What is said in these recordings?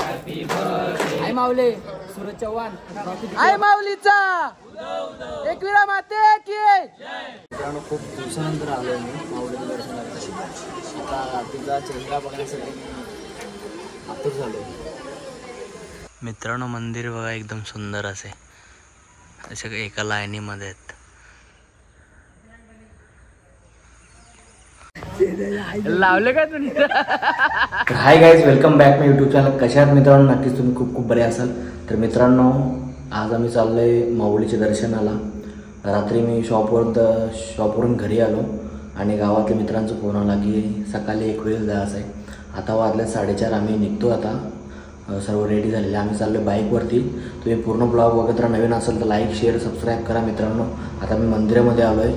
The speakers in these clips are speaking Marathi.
आई माऊली सूरज चव्हाण आई माऊलीचा एकविरा माते की मित्रांनो खूप दिवसानंतर आलोय मी माऊलीच्या दर्शनाला. आता तिचा चेहरा बघण्यासाठी आतुर झालोय. मित्रांनो मंदिर बघा एकदम सुंदर असे एका लाईनीमध्ये आहेत. लावले काय तुम्ही? हाय गाईज, वेलकम बॅक माय यूट्यूब चॅनल. कशा आहात मित्रांनो? नक्कीच तुम्ही खूप खूप बरे असाल. तर मित्रांनो आज आम्ही चाललोय माऊलीच्या दर्शनाला. रात्री मी शॉपवरून घरी आलो आणि गावातल्या मित्रांचा फोन आला की सकाळी 1 वेळ जायचं आहे. आता वाजले 4:30. आम्ही निघतो आता. सर्व रेडी झालेले. आम्ही चाललो बाईकवरती. तुम्ही पूर्ण ब्लॉग बघत राहा. नवीन असेल तर लाईक शेअर सबस्क्राईब करा मित्रांनो. आता मी मंदिरामध्ये आलो आहे.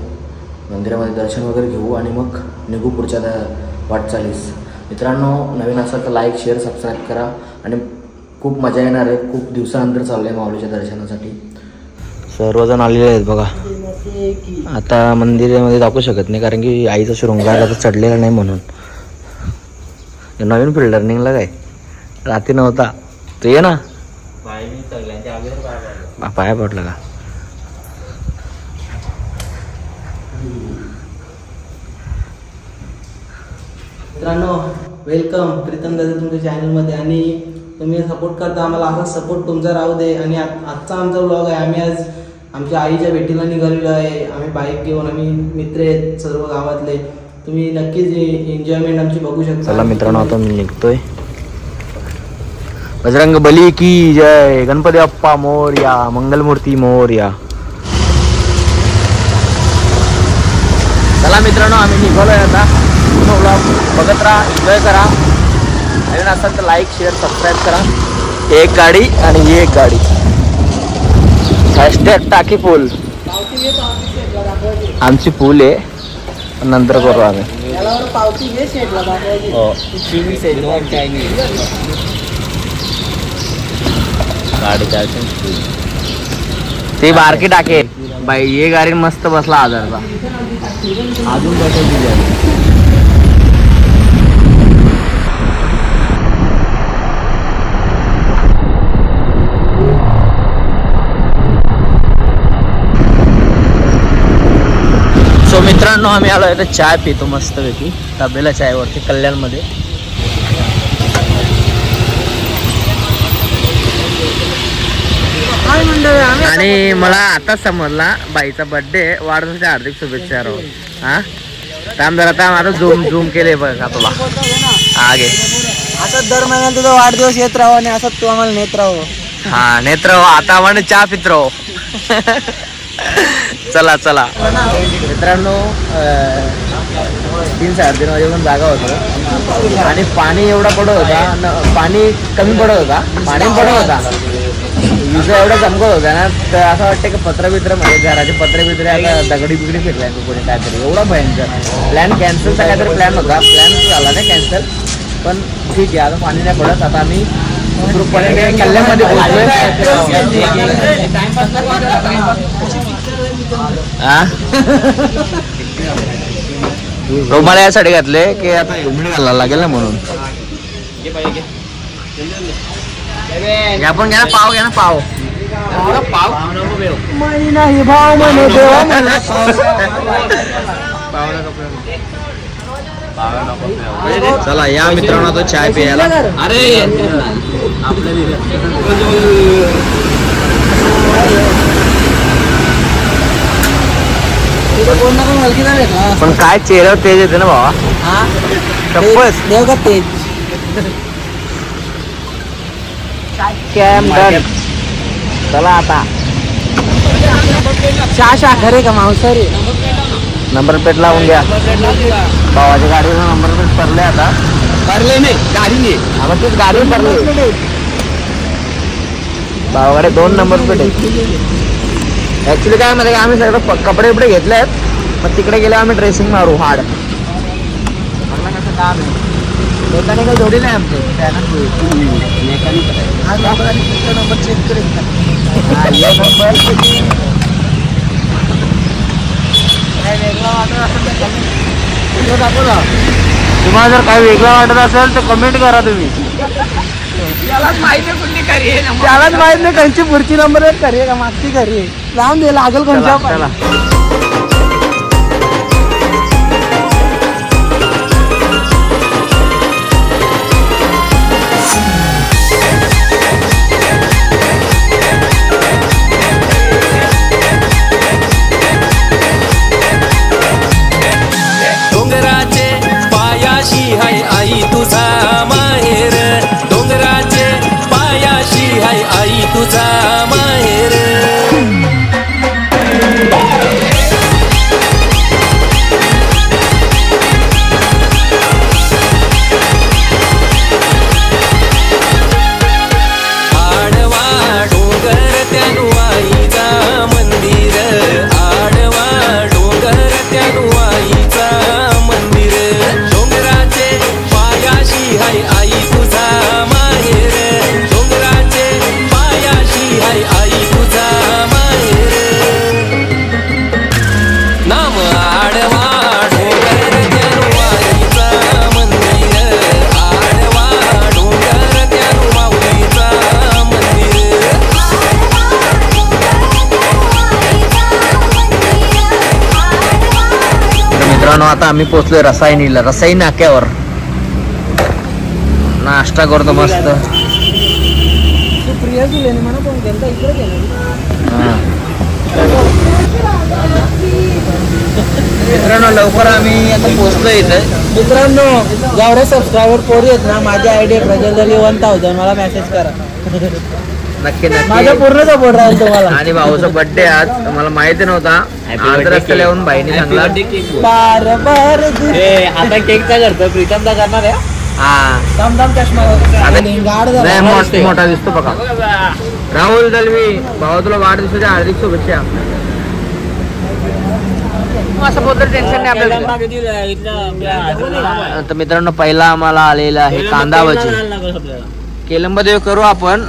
मंदिरामध्ये दर्शन वगैरे घेऊ आणि मग निघू पुढच्या वाटचालीस. मित्रांनो नवीन असेल तर लाईक शेअर सबस्क्राईब करा आणि खूप मजा येणार आहे. खूप दिवसानंतर चाललं आहे माऊलीच्या दर्शनासाठी. सर्वजण आलेले आहेत बघा. आता मंदिरामध्ये दाखवू शकत नाही कारण की आईचा शृंगार आता चढलेला नाही म्हणून. नवीन फील्ड रनिंगला काय रात्री नव्हता तो ये ना पाया पडला का? मित्रांनो वेलकम प्रीतम दादा तुमच्या चॅनलमध्ये. आणि तुम्ही सपोर्ट करता आम्हाला, असा सपोर्ट तुमचा राहू दे. आणि आजचा आमचा व्लॉग आहे. आम्ही आज आमच्या आईच्या भेटीला निघालेलो आहे. आम्ही बाईक घेऊन, आम्ही मित्र आहेत सर्व गावातले. तुम्ही नक्कीच एन्जॉयमेंट आमची बघू शकता. चला मित्रांनो आता मी निघतोय. बजरंग बली की जय. गणपती बाप्पा मोरया. मंगलमूर्ती मोरया. चला मित्रांनो आम्ही निघालोय आता. ब्लॉग बघत राहा, एन्जॉय करा. नवीन असेल तर लाईक शेअर सबस्क्राईब करा. एक गाडी आणि एक गाडी. हॅशटॅग टाकी फुल. आमची फुल आहे नंतर करू आम्ही. गाडी ते बारकी टाके बाई. ये गाडी मस्त बसला 1000चा. अजून कसं दिलं. सो मित्रांनो आम्ही आलो आहे तर चाय पितो मस्तपैकी तबेला चायवरती कल्याणमध्ये. आणि मला आता समजला बाईचा बर्थडे. वाढदिवसाच्या हार्दिक शुभेच्छा राहू. हा थांब जरा थांब. आता झूम केले बघा तुला आगे. असं दर महिन्याला तुझा वाढदिवस येत राहो आणि असं तू आम्हाला नेत राहो. हा नेत राहो. आता आम्हाला चहा पित राहो. चला चला मित्रांनो 3-3:30 वाजेपर्यंत जागा होतो आणि पाणी एवढा पडत होता. पाणी कमी पडत होता. पाणी पडत होता. विजा एवढा चमकत होता ना तर असं वाटतं की पत्रबित्र म्हणजे घराचे पत्रे आता दगडी बिगडी फिरलाय कोणी काहीतरी. एवढा भयंकर. प्लॅन कॅन्सलचा काहीतरी प्लॅन होता. प्लॅन झाला नाही कॅन्सल. पण ठीक आहे आता पाणी नाही पडत. आता आम्ही कल्याणमध्ये पोहोचलोय. मला यासाठी घातले की आता हेल्मेट घालायला लागेल ना म्हणून. आपण घ्या ना पाव. घ्या ना पाव. नाही भाव म्हणे देवा. चला या मित्रांनो आता चाय प्यायला. अरे पण काय चेहऱ्यावर तेज येते ना बाबा. देव का तेज. चला आता चहा खरे का मांसाहारी. नंबर प्लेट लावून घ्या. भावाच्या गाडीचा नंबर प्लेट पडले. आता भरले नाही गाडी नाही. आता तेच गाडी पडली. भावाकडे 2 नंबर प्लेट आहे. ऍक्च्युली काय माहिती आम्ही सगळं कपडे बिपडे घेतले आहेत. मग तिकडे गेले आम्ही ड्रेसिंग मारू हार्ड. कसं काम आहे. मेकॅनिकल जोडी नाही आमचे. नंबर चेक करेल. तुम्हाला जर काही वेगळं वाटत असेल तर कमेंट करा तुम्ही. त्यालाच माहित नाही कंची पुढची नंबर 1 खरी आहे का मागची खरी आहे. लावून दे लागल कोणत्या चला. डोंगराचे पायाशी हाय आई तुझा माहेर, डोंगराचे पायाशी हाय आई तुझा माहेर. आडवा डोंगर त्यानु आईचा मंदिर, आडवा डोंगर त्यानु आईचा मंदिर. डोंगराचे पायाशी हाय आई तुझा माहेर, डोंगराचे पायाशी हाय आई तुझा माहेर. नाम आडवा डोंगर त्यानु आईचा मंदिर, आडवा डोंगर त्यानु आईचा मंदिर. तर मित्रांनो आता आम्ही पोहोचलोय रसायनीला, रसाई नाक्यावर. नाश्ता करतो मस्त. प्रिया तुले म्हणा कोण गेलता इकडे गेला. मित्रांनो लवकर आम्ही आता पोहोचलोय इथे. मित्रांनो जेवढे सबस्क्रायबर पोरी आहेत ना, माझी आयडी प्रजलदरी 1000 मला मेसेज करा. नक्की माझा नक्की. पूर्ण सपोर्ट राहील तुम्हाला. आणि भाऊचा बर्थडे आज मला माहिती नव्हता. आज रस्त्याला येऊन बाईने सांगला. बार बार आता केकचा करतो प्रीतमचा करणार आहे. हा दमदम चष्मा गाड लय मोठा दिसतो बघा. राहुल दलवी भाऊ तुला वाढदिवसाच्या हार्दिक शुभेच्छा. असं बोलतो टेन्शन नाही आपल्याला. तर मित्रांनो पहिला आम्हाला आलेला आहे कांदा भजी. केलंब देव करू आपण.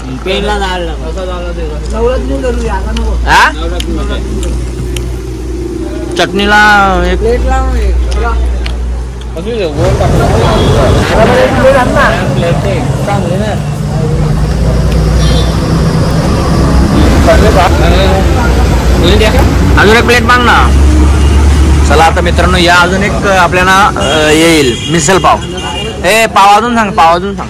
हा? चटणीला एक प्लेट लावून चांगले ना. अजून एक प्लेट माग ना. चला आता मित्रांनो या अजून एक आपल्याला येईल मिसल पाव. ए पाव अजून सांग, पाव अजून सांग.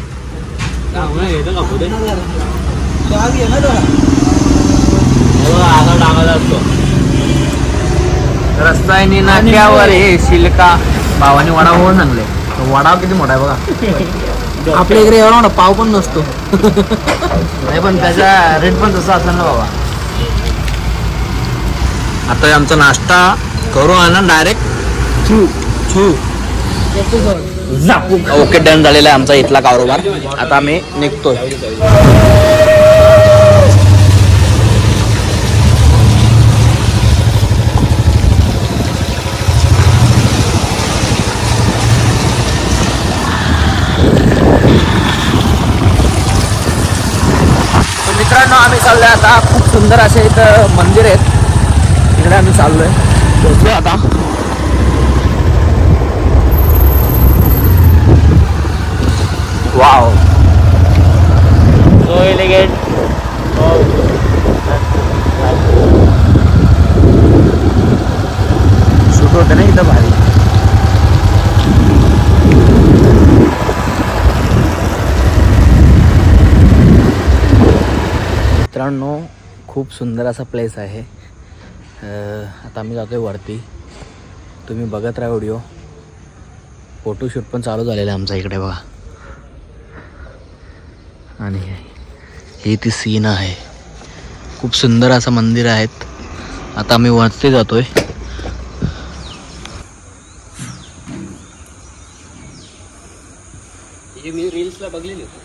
रस्त्याने नाक्यावर हे शिलका पावाने वडा होऊन चांगले. वडा किती मोठा आहे बघा. आपल्या इकडे एवढा मोठा पाव पण नसतो. नाही पण त्याचा रेट पण तसा असेल ना बाबा. आता आमचा नाश्ता करू ना डायरेक्ट ओके डन झालेला आहे आमचा इथला कारोबार. आता आम्ही निघतोय. मित्रांनो आम्ही चाललोय आता. खूप सुंदर असे इथं मंदिर आहेत, तिकडे आम्ही चाललोय. पोहोचलोय आता. वाव गेट शूट होतं ना इथं भारी. मित्रांनो खूप सुंदर असा प्लेस आहे. आता आम्ही जातोय वरती. तुम्ही बघत राहा व्हिडिओ. फोटोशूट पण चालू झालेलं आहे आमचा इकडे बघा. आणि ही ती सीन आहे. खूप सुंदर असं मंदिर आहेत. आता आम्ही वरती जातोय. मी रील्सला बघलेली होती.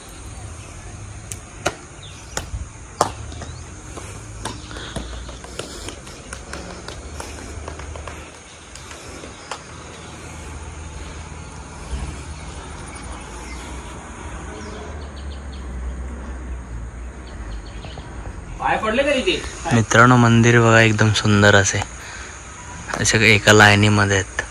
मित्रांनो मंदिर बघा एकदम सुंदर असे एका लाईनीमध्ये आहेत.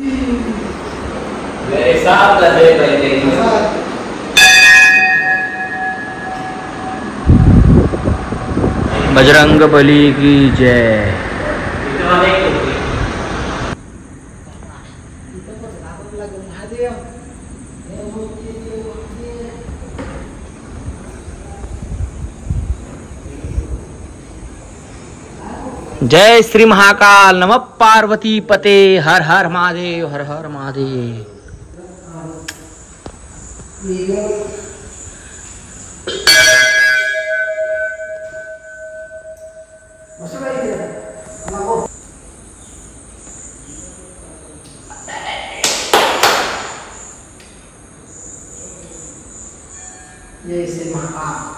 मेरे साथ रहे पहले बजरंग बली की जय। जय श्री महाकाल, नमः पार्वती पते, हर हर महादेव, हर हर महादेव। जय श्री महाकाल,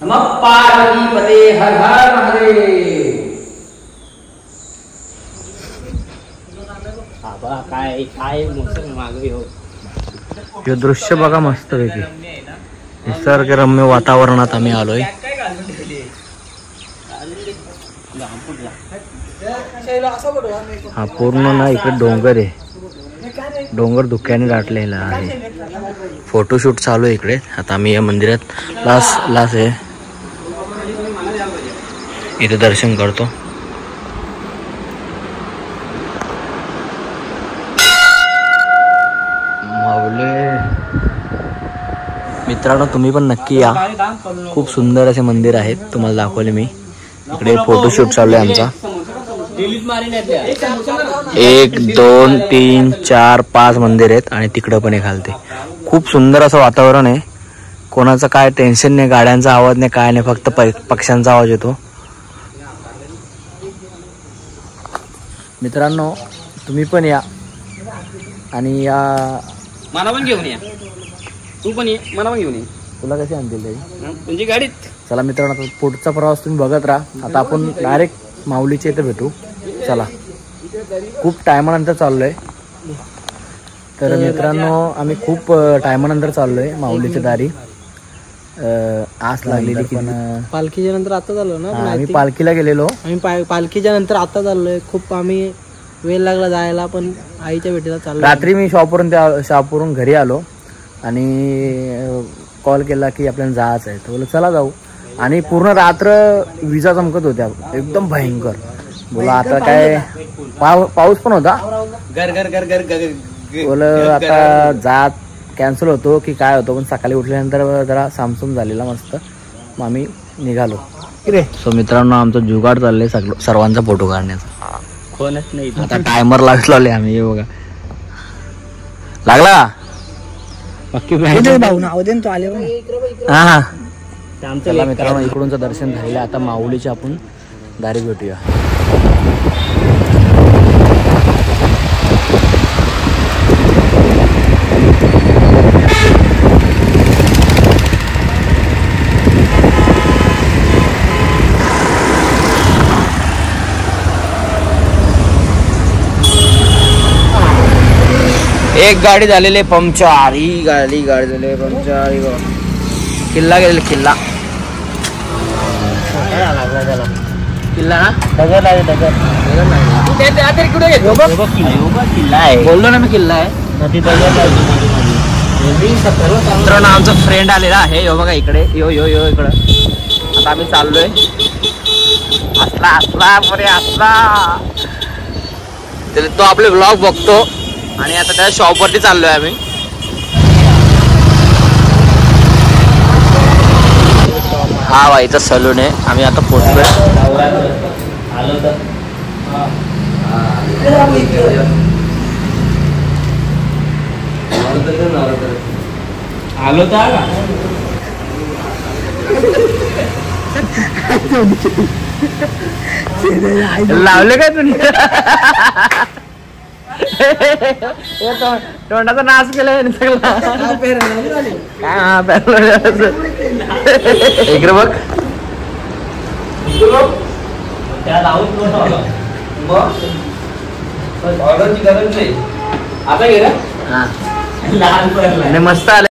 नमः पार्वती पते, हर हर महादेव। काय काय मोसम मागवी हो. हे दृश्य बघा मस्त पैकी, निसर्गरम्य वातावरणात आम्ही आलोय. हा पूर्ण ना इकडे डोंगर आहे, डोंगर धुक्याने दाटलेला आहे. फोटोशूट चालू आहे इकडे. आता आम्ही या मंदिरात लास आहे, इथे दर्शन करतो. माऊले मित्रांनो, तुम्ही पण नक्की या. खूप सुंदर असे मंदिर आहेत, तुम्हाला दाखवले मी. इकडे फोटोशूट चालू आहे आमचा. 1 2 3 4 5 मंदिर आहेत आणि तिकडं पण एक घालते. खूप सुंदर असं वातावरण आहे. कोणाचं काय टेन्शन नाही, गाड्यांचा आवाज नाही, काय नाही, फक्त पक्ष्यांचा आवाज येतो. मित्रांनो, तुम्ही पण या आणि या. मला पण घेऊन या, तू पण ये, मला पण घेऊन ये. तुला कशी आणतील ते तुमची गाडीत. चला मित्रांनो, आता पुढचा प्रवास तुम्ही बघत राहा. आता आपण डायरेक्ट माऊलीच्या इथे भेटू. चला, खूप टायमानंतर चाललोय. तर मित्रांनो, आम्ही खूप टायमानंतर चाललोय माऊलीच्या दारी. आस लागलेली पण पालखीच्या नंतर आता झालो ना. आम्ही पालखीला गेलेलो. आम्ही पालखीच्या नंतर आता चाललोय. खूप आम्ही वेळ लागला जायला, पण आईच्या भेटीला चाललो. रात्री मी शॉपवरून घरी आलो आणि कॉल केला की आपल्याला जायचं आहे. तर बोला चला जाऊ. आणि पूर्ण रात्र विजा चमकत होत्या, एकदम भयंकर. बोला आता काय पाऊस पण होता. घर घर घर घर घर. बोल आता जात कॅन्सल होतो की काय होतो. पण सकाळी उठल्यानंतर जरा सामसूम झालेला मस्त. मग आम्ही निघालो. सो मित्रांनो, आमचा जुगाड चाललंय सर्वांचा फोटो काढण्याचा. कोणच नाही आता टायमर लागले आम्ही. हे बघा लागला पक्की भाऊ नाव देन तो आले. हा. चला मित्रांनो, इकडूनचं दर्शन झालेलं. आता माऊलीची आपण दारी भेटूया. एक गाडी झालेली पंक्चर. ही गाडी झाली पंक्चर. किल्ला गेलेला, किल्ला किल्ला ना. डगर आहे, डगर किल्ला आहे. बोललो ना मी, किल्ला आहे. मित्रांनो, आमचा फ्रेंड आलेला आहे. यो बघा इकडे, यो यो यो इकडं. आता आम्ही चाललोय. असला बरे असला. तो आपले व्लॉग बघतो आणि आता त्या शॉपवरती चाललोय आम्ही. हा बाईचा सलून आहे. आम्ही आता पोहोचलोय. आलो तर लावले काय तुम्ही? तोंडाचा नाश केलाय इकडे बघ. ऑर्डरची गरज नाही. आता गेला लहान मस्त आलं.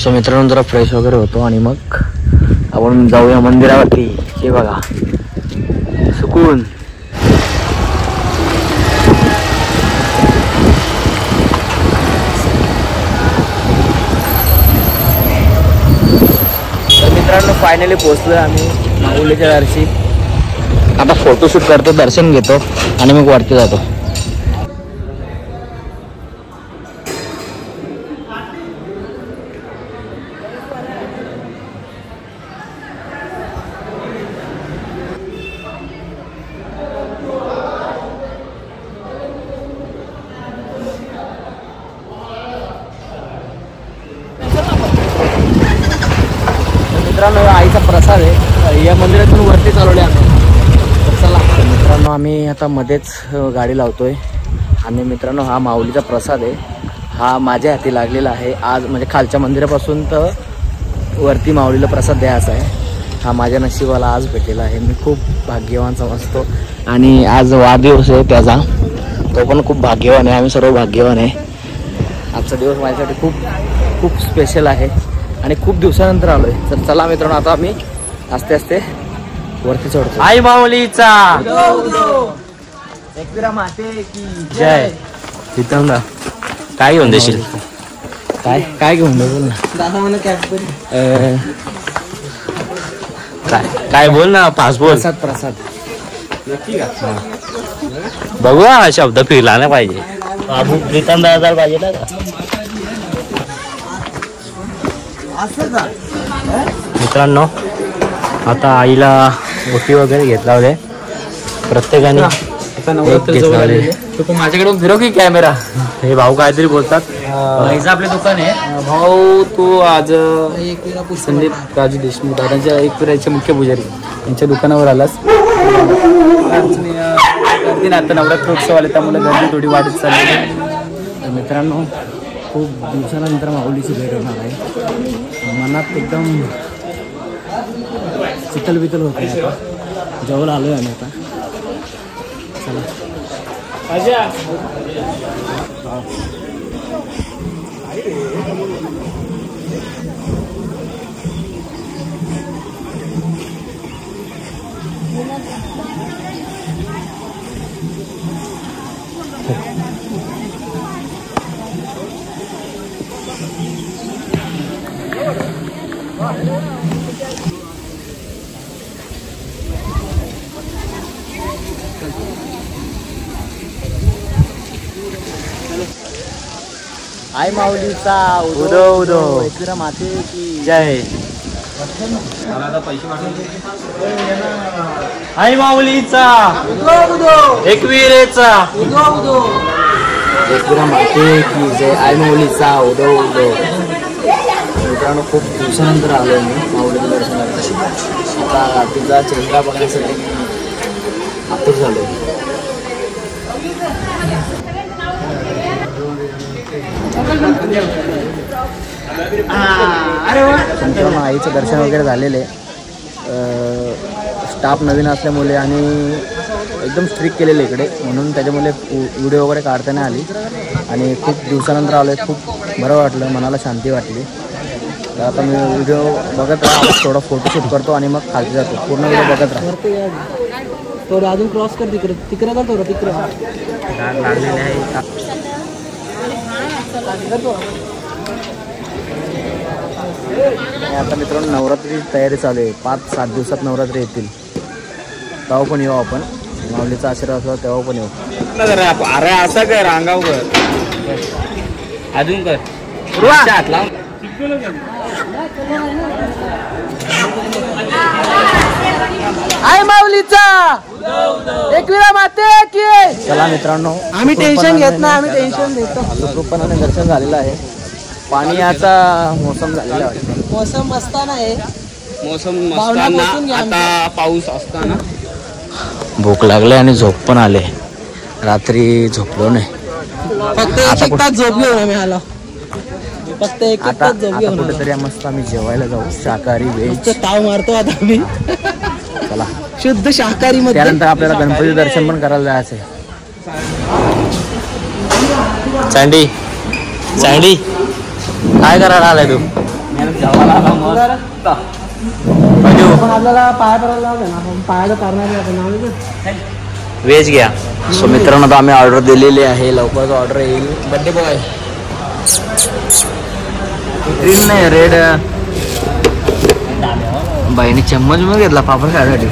सो मित्रांनो जरा फ्रेश वगैरे होतो आणि मग आपण जाऊया मंदिरावरती. हे बघा सुकून. तर मित्रांनो फायनली पोहोचलोय आम्ही माऊलीच्या दर्शी. आता फोटोशूट करतो, दर्शन घेतो आणि मग वरती जातो. मित्रांनो आईचा प्रसाद आहे. या मंदिरातून वरती चालवले आम्ही. तर चला मित्रांनो आम्ही आता मध्येच गाडी लावतोय. आणि मित्रांनो हा माऊलीचा प्रसाद आहे. हा माझ्या हाती लागलेला आहे आज. म्हणजे खालच्या मंदिरापासून तर वरती माऊलीला प्रसाद द्यायचा आहे. हा माझ्या नशिबाला आज भेटलेला आहे. मी खूप भाग्यवान समजतो. आणि आज वाढदिवस आहे त्याचा. तो पण खूप भाग्यवान आहे. आम्ही सर्व भाग्यवान आहे. आजचा दिवस माझ्यासाठी खूप खूप स्पेशल आहे. आणि खूप दिवसानंतर आलोय. तर चला मित्रांनो आता आम्ही आस्ते आस्ते वरती चढतो. आई माऊलीचा एकविरा माते की जय. तिथं ना काय घेऊन देशील? काय काय घेऊन दे बोल ना. दादा म्हणा कॅडबरी. काय बोल ना. पास बोल. प्रसाद प्रसाद बघू हा शब्द फिरला नाही पाहिजे. बाबू प्रीतम दादा पाहिजे ना. मित्रांनो आता आईला ओटी वगैरे घेतला होते प्रत्येकाने. तू माझ्याकडून फिरव की कॅमेरा. हे भाऊ काहीतरी बोलतात. आपले दुकान आहे. भाऊ तू आज एकविरा पुष्प. संदीप राजू देशमुख दादांच्या एकविराचे मुख्य पुजारी यांच्या दुकानावर आलास. गर्दी आता नवरात्रोत्सव आले त्यामुळे गर्दी थोडी वाढत चालली. तर मित्रांनो खूप दिवसानंतर माऊलीची भेट होणार आहे. मनात एकदम चितल बितल होते. आता जवळ आलोय आम्ही आता. चला आई माऊलीचा उदो उदो. एकविरा माते की जय. आई माऊलीचा एकविरेचा एकविरा माते की जय. आई माऊलीचा उदो उदो. मित्रांनो खूप दिवसानंतर आलो मी माऊलीच्या दर्शनाला. आता तिचा चेहरा बघण्यासाठी आतुर झालो. मित्रांनो आईचं दर्शन वगैरे झालेले. स्टाफ नवीन असल्यामुळे आणि एकदम स्ट्रिक्ट केलेलं इकडे म्हणून त्याच्यामुळे व्हिडिओ वगैरे काढता नाही आली. आणि खूप दिवसानंतर आलो आहे. खूप बरं वाटलं, मनाला शांती वाटली. तर आता मी व्हिडिओ बघत राहा. थोडा फोटोशूट करतो आणि मग खाली जातो. पूर्ण व्हिडिओ बघत राहा. थोडं अजून क्रॉस कर. तिकडे तिकडे कर. थोडं तिकडे लागलेले आहे. आता मित्रांनो नवरात्रीची तयारी चालू आहे. 5-7 दिवसात नवरात्री येतील. तेव्हा पण येऊ आपण. माऊलीचा आशीर्वाद असला तेव्हा पण येऊ. अरे असं कर अंगाव कर. अजून कर. आई माऊलीचा एकविरा माते की. चला मित्रांनो आम्ही टेन्शन घेत नाही. आम्ही टेन्शन देतो. सुखरूपपणाने दर्शन झालेलं आहे. पाणी याचा मोसम झालेला आहे. मोसम असताना आहे. मोसम भावना बसून घ्या आमच्या. आता पाऊस असताना भूक लागले आणि झोप पण आले. रात्री झोपलो नाही. फक्त एक तास झोप घेऊन आम्ही आलो. फक्त एक आता तास झोप आता घेऊन कुठेतरी मस्त आम्ही जेवायला जाऊ. शाकाहारी व्हेज. ताव मारतो आता आम्ही. चला शुद्ध शाकाहारी मध्ये. त्यानंतर आपल्याला गणपती दर्शन पण करायला जायचं आहे. सँडी सँडी काय करायला आलाय तू? जेवायला आला मस्त. पण आपल्याला पाया करायला लावलं ना, आपण पायाचं करणार आहे नाव व्हेज घ्या. सो मित्रांनो आता आम्ही ऑर्डर दिलेली आहे, लवकरच ऑर्डर येईल. बड्डे बॉय ग्रीन नाही रेड. बाईने चम्मच मग घेतला पापड खायसाठी.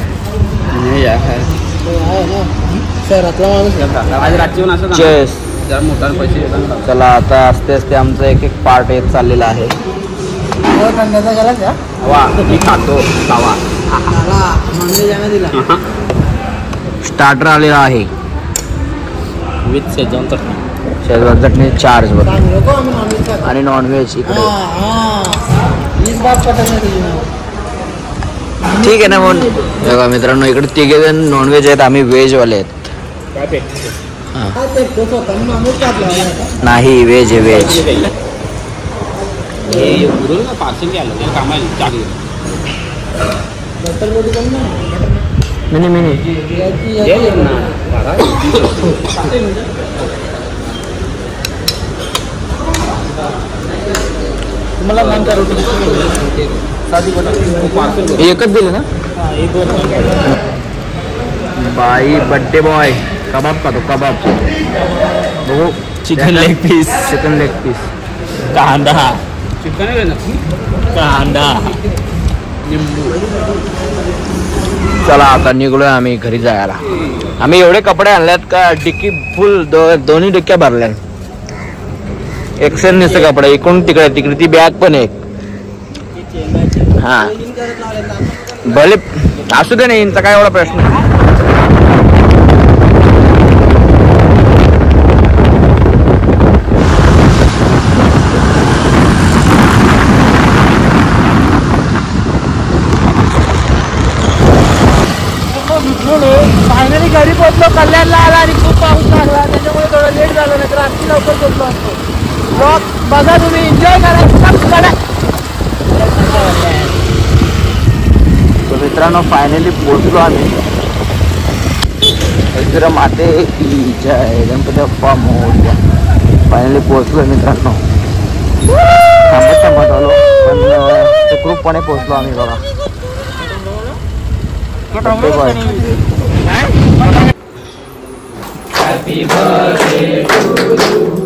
शहरातला माणूस आज रात्री येऊन असं चेस. जरा मोठा पैसे देतात. चला आता आस्ते आस्ते आमचं एक एक पार्ट येत चाललेला आहे. कंदाचा गेला का वा मी खातो खावा. दिला स्टार्टर आलेला आहे with Schezwan chutney. Schezwan chutney charge वर नको आम्ही नॉनव्हेज खातो. आणि नॉनव्हेज इकडे. हीच बात पटत नाही तुझी नाव. ठीक आहे ना मग. बघा मित्रांनो इकडे तिघे जण नॉनव्हेज आहेत, आम्ही व्हेज वाले आहेत. काय पे काय ते तोच होता मी नॉनव्हेज खात लावला. नाही व्हेज आहे व्हेज. हे उरून ना पार्सल आलं ते कामाला चालू. बटर रोटी कमी ना मिनी मिनी याची तुम्हाला मानता रोटी साधी बटर एकच दिले ना. बाई बड्डे बॉय कबाब खातो कबाब. बघू chicken leg piece. Chicken leg piece. कांदा चिकन आहे ना. कांदा चला आता निघलोय आम्ही घरी जायला. आम्ही एवढे कपडे आणल्यात का डिक्की फुल दोन्ही डिक्क्या भरल्या. एक्सेल नसते कपडे इकडून तिकडे तिकडे ती बॅग पण एक. हा भले असू दे नाही इंचा काय एवढा प्रश्न. फायनली घरी पोहोचलो. कल्याणला आला आणि खूप पाऊस लागला त्याच्यामुळे थोडं लेट झालं, नाही तर रात्री लवकर पोहोचलो असतो. ब्लॉग बघा तुम्ही, एन्जॉय करा. तो मित्रांनो फायनली पोहोचलो आम्ही. जरा माते की जय गणपती बाप्पा मोरया. फायनली पोहोचलो मित्रांनो. थांबत आलो पण सुखरूपपणे पोहोचलो आम्ही. बघा Happy birthday to you.